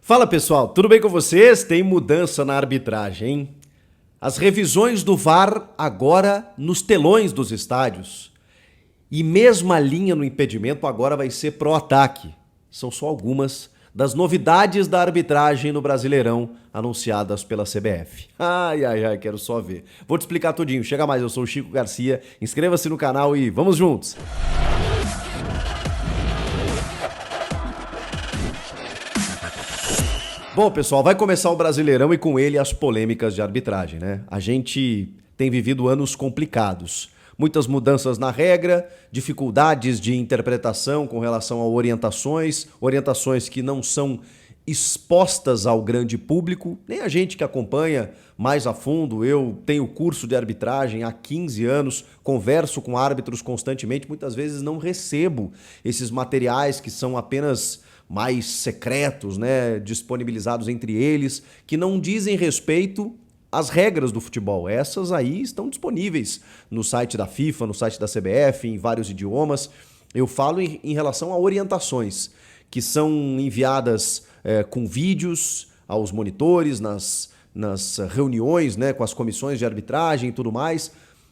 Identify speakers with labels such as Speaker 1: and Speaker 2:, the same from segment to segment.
Speaker 1: Fala pessoal, tudo bem com vocês? Tem mudança na arbitragem, hein? As revisões do VAR agora nos telões dos estádios. E mesmo a linha no impedimento agora vai ser pro ataque. São só algumas das novidades da arbitragem no Brasileirão anunciadas pela CBF. Ai, ai, ai, quero só ver. Vou te explicar tudinho. Chega mais, eu sou o Chico Garcia. Inscreva-se no canal e vamos juntos! Bom, pessoal, vai começar o Brasileirão e com ele as polêmicas de arbitragem, né? A gente tem vivido anos complicados. Muitas mudanças na regra, dificuldades de interpretação com relação a orientações que não são expostas ao grande público, nem a gente que acompanha mais a fundo. Eu tenho curso de arbitragem há 15 anos, converso com árbitros constantemente, muitas vezes não recebo esses materiais que são apenas mais secretos, né, disponibilizados entre eles, que não dizem respeito às regras do futebol. Essas aí estão disponíveis no site da FIFA, no site da CBF, em vários idiomas. Eu falo em relação a orientações que são enviadas com vídeos aos monitores, nas reuniões, né, com as comissões de arbitragem e tudo mais.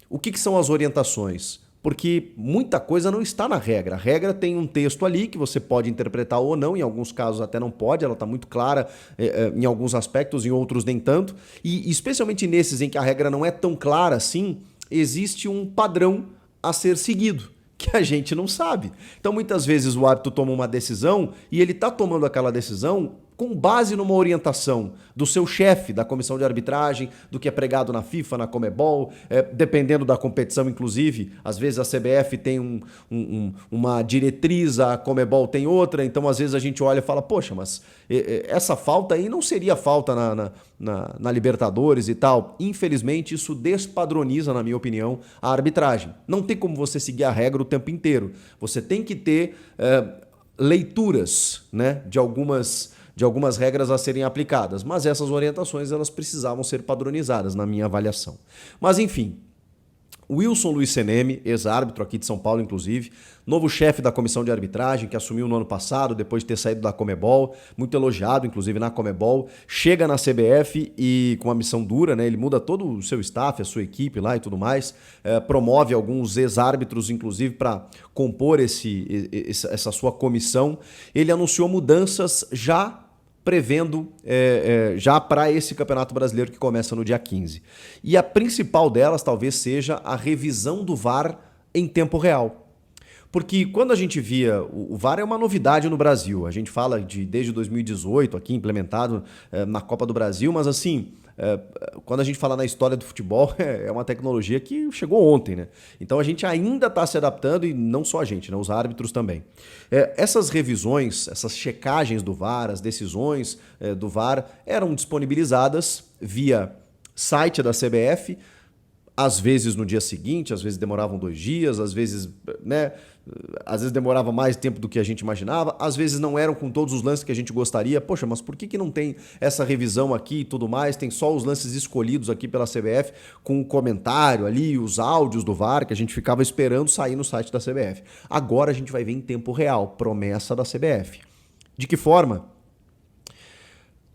Speaker 1: O que são as orientações? Porque muita coisa não está na regra. A regra tem um texto ali que você pode interpretar ou não, em alguns casos até não pode, ela está muito clara em alguns aspectos, em outros nem tanto. E especialmente nesses em que a regra não é tão clara assim, existe um padrão a ser seguido, que a gente não sabe. Então muitas vezes o árbitro toma uma decisão e ele está tomando aquela decisão com base numa orientação do seu chefe da comissão de arbitragem, do que é pregado na FIFA, na Comebol, dependendo da competição, inclusive. Às vezes a CBF tem uma diretriz, a Comebol tem outra, então às vezes a gente olha e fala, poxa, mas essa falta aí não seria falta na Libertadores e tal. Infelizmente isso despadroniza, na minha opinião, a arbitragem. Não tem como você seguir a regra o tempo inteiro. Você tem que ter leituras, né, de algumas regras a serem aplicadas, mas essas orientações elas precisavam ser padronizadas na minha avaliação. Mas enfim, Wilson Luiz Seneme, ex-árbitro aqui de São Paulo inclusive, novo chefe da comissão de arbitragem que assumiu no ano passado, depois de ter saído da Comebol, muito elogiado inclusive na Comebol, chega na CBF e com uma missão dura, né? Ele muda todo o seu staff, a sua equipe lá e tudo mais, promove alguns ex-árbitros inclusive para compor essa sua comissão. Ele anunciou mudanças já prevendo já para esse Campeonato Brasileiro que começa no dia 15. E a principal delas talvez seja a revisão do VAR em tempo real. Porque quando a gente via, o VAR é uma novidade no Brasil, a gente fala desde 2018 aqui implementado na Copa do Brasil, mas assim, quando a gente fala na história do futebol, é uma tecnologia que chegou ontem, né? Então a gente ainda está se adaptando e não só a gente, né? Os árbitros também. Essas revisões, essas checagens do VAR, as decisões do VAR eram disponibilizadas via site da CBF, às vezes no dia seguinte, às vezes demoravam 2 dias, às vezes, né, às vezes demorava mais tempo do que a gente imaginava, às vezes não eram com todos os lances que a gente gostaria. Poxa, mas por que não tem essa revisão aqui e tudo mais? Tem só os lances escolhidos aqui pela CBF com o comentário ali, os áudios do VAR que a gente ficava esperando sair no site da CBF. Agora a gente vai ver em tempo real, promessa da CBF. De que forma?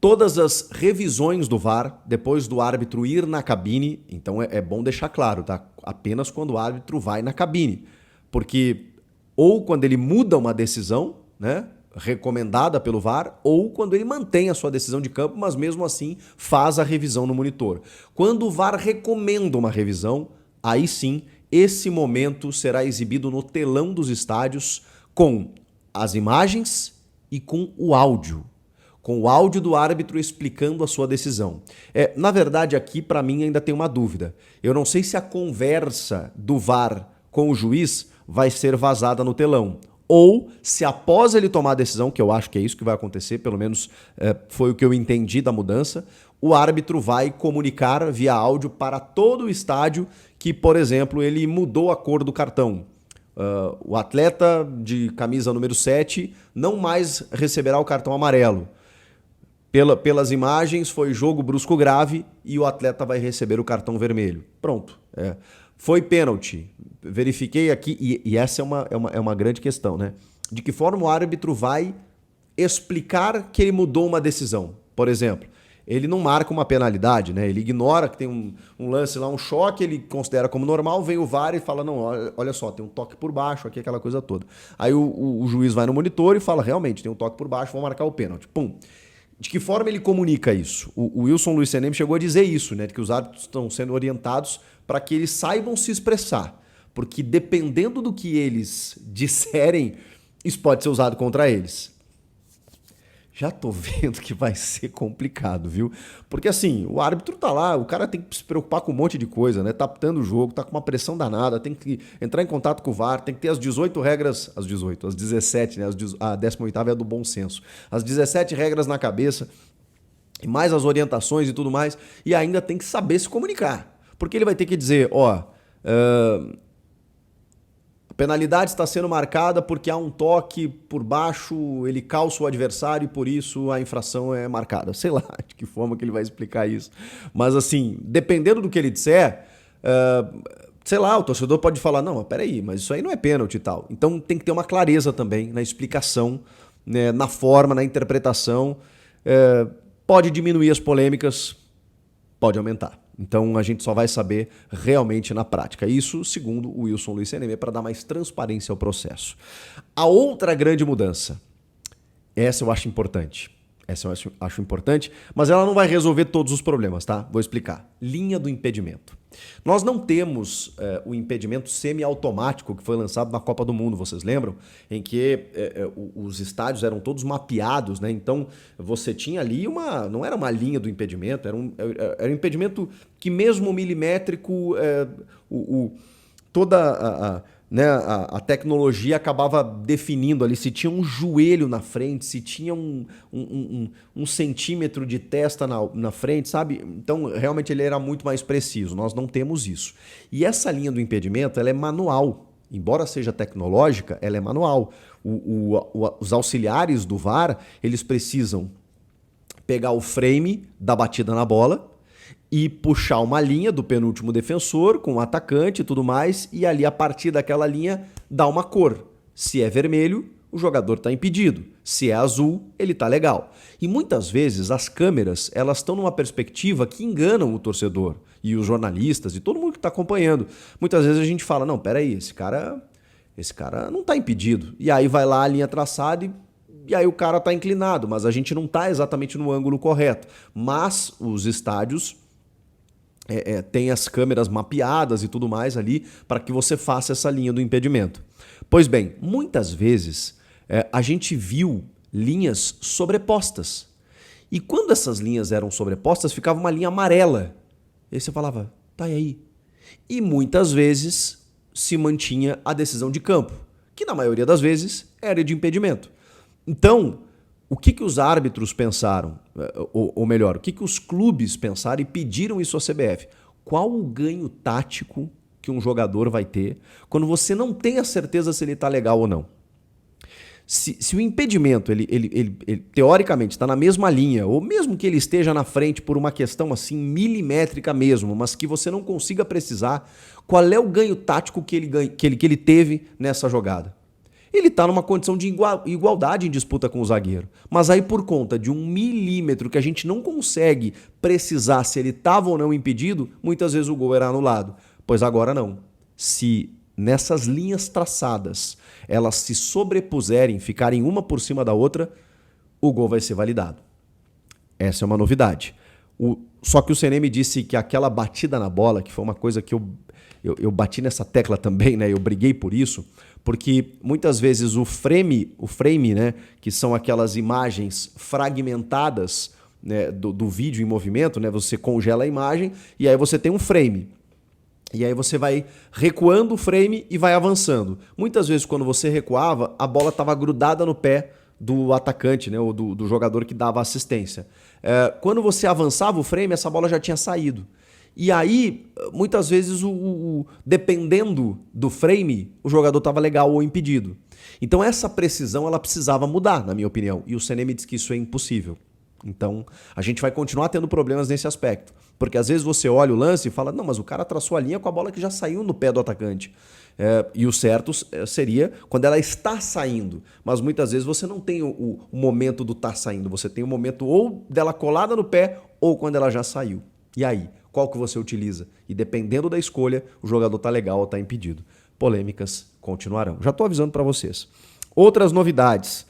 Speaker 1: Todas as revisões do VAR, depois do árbitro ir na cabine, então é bom deixar claro, tá? Apenas quando o árbitro vai na cabine. Porque ou quando ele muda uma decisão, né, recomendada pelo VAR, ou quando ele mantém a sua decisão de campo, mas mesmo assim faz a revisão no monitor. Quando o VAR recomenda uma revisão, aí sim, esse momento será exibido no telão dos estádios com as imagens e com o áudio. Com o áudio do árbitro explicando a sua decisão. Na verdade, aqui, para mim, ainda tem uma dúvida. Eu não sei se a conversa do VAR com o juiz vai ser vazada no telão. Ou se após ele tomar a decisão, que eu acho que é isso que vai acontecer, pelo menos foi o que eu entendi da mudança, o árbitro vai comunicar via áudio para todo o estádio que, por exemplo, ele mudou a cor do cartão. O atleta de camisa número 7 não mais receberá o cartão amarelo. Pelas imagens, foi jogo brusco grave e o atleta vai receber o cartão vermelho. Pronto. Foi pênalti. Verifiquei aqui, e essa é uma grande questão, né? De que forma o árbitro vai explicar que ele mudou uma decisão. Por exemplo, ele não marca uma penalidade, né? Ele ignora que tem um lance lá, um choque, ele considera como normal, vem o VAR e fala, não, olha só, tem um toque por baixo aqui, aquela coisa toda. Aí o juiz vai no monitor e fala, realmente, tem um toque por baixo, vou marcar o pênalti. Pum. De que forma ele comunica isso? O Wilson Luiz Senem chegou a dizer isso, né? Que os árbitros estão sendo orientados para que eles saibam se expressar. Porque dependendo do que eles disserem, isso pode ser usado contra eles. Já tô vendo que vai ser complicado, viu? Porque assim, o árbitro tá lá, o cara tem que se preocupar com um monte de coisa, né? Tá apitando o jogo, tá com uma pressão danada, tem que entrar em contato com o VAR, tem que ter as 18 regras, as 17, né? A 18ª é a do bom senso. As 17 regras na cabeça, e mais as orientações e tudo mais, e ainda tem que saber se comunicar. Porque ele vai ter que dizer, ó, a penalidade está sendo marcada porque há um toque por baixo, ele calça o adversário e por isso a infração é marcada. Sei lá de que forma que ele vai explicar isso. Mas assim, dependendo do que ele disser, sei lá, o torcedor pode falar, não, mas peraí, mas isso aí não é pênalti e tal. Então tem que ter uma clareza também na explicação, né, na forma, na interpretação. Pode diminuir as polêmicas, pode aumentar. Então a gente só vai saber realmente na prática. Isso, segundo o Wilson Luiz Senem, para dar mais transparência ao processo. A outra grande mudança, essa eu acho importante. Essa eu acho importante, mas ela não vai resolver todos os problemas, tá? Vou explicar. Linha do impedimento. Nós não temos o impedimento semiautomático que foi lançado na Copa do Mundo, vocês lembram? Em que os estádios eram todos mapeados, né? Então você tinha ali não era uma linha do impedimento, era um impedimento que mesmo milimétrico, toda né, a tecnologia acabava definindo ali se tinha um joelho na frente, se tinha um centímetro de testa na frente, sabe? Então, realmente ele era muito mais preciso. Nós não temos isso. E essa linha do impedimento, ela é manual. Embora seja tecnológica, ela é manual. Os auxiliares do VAR, eles precisam pegar o frame da batida na bola e puxar uma linha do penúltimo defensor com o atacante e tudo mais, e ali a partir daquela linha dá uma cor. Se é vermelho, o jogador está impedido. Se é azul, ele está legal. E muitas vezes as câmeras elas estão numa perspectiva que enganam o torcedor e os jornalistas e todo mundo que está acompanhando. Muitas vezes a gente fala, não, peraí, esse cara não está impedido. E aí vai lá a linha traçada e aí o cara está inclinado, mas a gente não está exatamente no ângulo correto. Mas os estádios tem as câmeras mapeadas e tudo mais ali para que você faça essa linha do impedimento. Pois bem, muitas vezes a gente viu linhas sobrepostas. E quando essas linhas eram sobrepostas, ficava uma linha amarela. E aí você falava, tá aí. E muitas vezes se mantinha a decisão de campo, que na maioria das vezes era de impedimento. Então, o que os árbitros pensaram, ou melhor, o que os clubes pensaram e pediram isso à CBF? Qual o ganho tático que um jogador vai ter quando você não tem a certeza se ele está legal ou não? Se o impedimento, ele teoricamente está na mesma linha, ou mesmo que ele esteja na frente por uma questão assim milimétrica mesmo, mas que você não consiga precisar, qual é o ganho tático que ele teve nessa jogada? Ele está numa condição de igualdade em disputa com o zagueiro. Mas aí por conta de 1 milímetro que a gente não consegue precisar se ele estava ou não impedido, muitas vezes o gol era anulado. Pois agora não. Se nessas linhas traçadas elas se sobrepuserem, ficarem uma por cima da outra, o gol vai ser validado. Essa é uma novidade. Só que o Senem me disse que aquela batida na bola, que foi uma coisa que eu bati nessa tecla também, né? Eu briguei por isso, porque muitas vezes o frame, né, que são aquelas imagens fragmentadas, né, do vídeo em movimento, né, você congela a imagem e aí você tem um frame. E aí você vai recuando o frame e vai avançando. Muitas vezes quando você recuava, a bola estava grudada no pé do atacante, né, ou do jogador que dava assistência. Quando você avançava o frame, essa bola já tinha saído. E aí, muitas vezes, dependendo do frame, o jogador estava legal ou impedido. Então essa precisão ela precisava mudar, na minha opinião. E o Senem me disse que isso é impossível. Então, a gente vai continuar tendo problemas nesse aspecto. Porque às vezes você olha o lance e fala, não, mas o cara traçou a linha com a bola que já saiu no pé do atacante. E o certo seria quando ela está saindo. Mas muitas vezes você não tem o momento do tá saindo. Você tem o momento ou dela colada no pé ou quando ela já saiu. E aí, qual que você utiliza? E dependendo da escolha, o jogador tá legal ou tá impedido. Polêmicas continuarão. Já estou avisando para vocês. Outras novidades.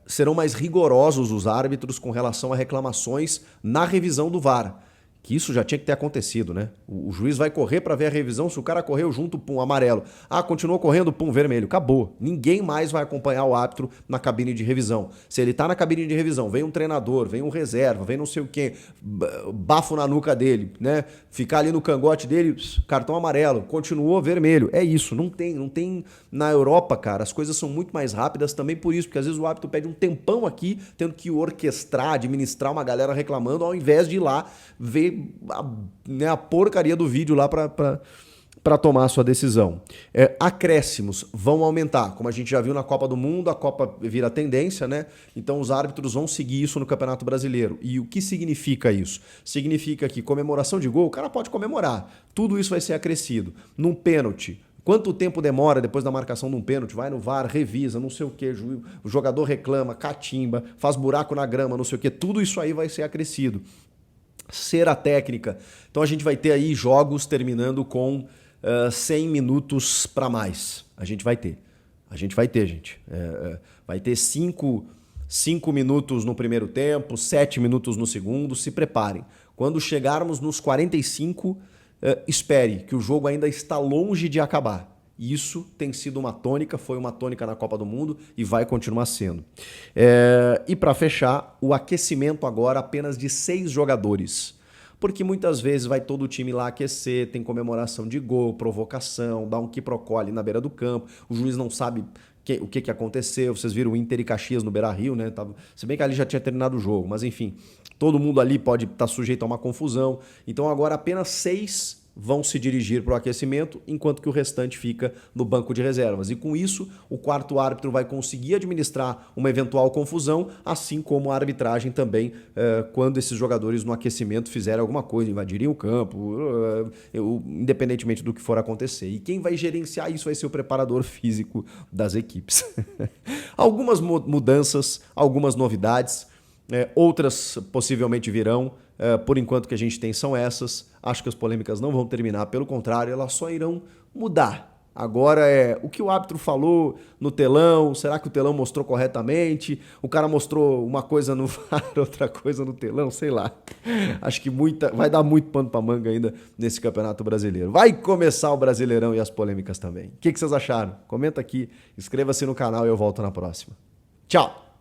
Speaker 1: Serão mais rigorosos os árbitros com relação a reclamações na revisão do VAR. Que isso já tinha que ter acontecido, né? O juiz vai correr para ver a revisão, se o cara correu junto, pum, amarelo. Ah, continuou correndo, pum, vermelho. Acabou. Ninguém mais vai acompanhar o árbitro na cabine de revisão. Se ele tá na cabine de revisão, vem um treinador, vem um reserva, vem não sei o quê, bafo na nuca dele, né? Ficar ali no cangote dele, cartão amarelo. Continuou vermelho. É isso, não tem na Europa, cara. As coisas são muito mais rápidas também por isso, porque às vezes o árbitro pede um tempão aqui, tendo que orquestrar, administrar uma galera reclamando, ao invés de ir lá ver a porcaria do vídeo lá para tomar a sua decisão. Acréscimos vão aumentar, como a gente já viu na Copa do Mundo, a Copa vira tendência, né? Então os árbitros vão seguir isso no Campeonato Brasileiro. E o que significa isso? Significa que comemoração de gol, o cara pode comemorar. Tudo isso vai ser acrescido. Num pênalti, quanto tempo demora depois da marcação de um pênalti? Vai no VAR, revisa, não sei o quê, o jogador reclama, catimba, faz buraco na grama, não sei o quê. Tudo isso aí vai ser acrescido. Cera técnica. Então a gente vai ter aí jogos terminando com 100 minutos para mais. A gente vai ter, gente. Vai ter 5 minutos no primeiro tempo, 7 minutos no segundo. Se preparem. Quando chegarmos nos 45, espere, que o jogo ainda está longe de acabar. Isso tem sido uma tônica, foi uma tônica na Copa do Mundo e vai continuar sendo. E para fechar, o aquecimento agora apenas de 6 jogadores. Porque muitas vezes vai todo o time lá aquecer, tem comemoração de gol, provocação, dá um quiprocó ali na beira do campo, o juiz não sabe o que aconteceu. Vocês viram o Inter e Caxias no Beira-Rio, né? Se bem que ali já tinha terminado o jogo, mas enfim, todo mundo ali pode estar sujeito a uma confusão. Então agora apenas 6 vão se dirigir para o aquecimento, enquanto que o restante fica no banco de reservas. E com isso, o quarto árbitro vai conseguir administrar uma eventual confusão, assim como a arbitragem também, quando esses jogadores no aquecimento fizerem alguma coisa, invadirem o campo, independentemente do que for acontecer. E quem vai gerenciar isso vai ser o preparador físico das equipes. Algumas mudanças, algumas novidades, outras possivelmente virão. Por enquanto que a gente tem são essas. Acho que as polêmicas não vão terminar, pelo contrário, elas só irão mudar. Agora o que o árbitro falou no telão, será que o telão mostrou corretamente? O cara mostrou uma coisa no VAR, outra coisa no telão, sei lá. Acho que vai dar muito pano pra manga ainda nesse Campeonato Brasileiro. Vai começar o Brasileirão e as polêmicas também. O que vocês acharam? Comenta aqui, inscreva-se no canal e eu volto na próxima. Tchau!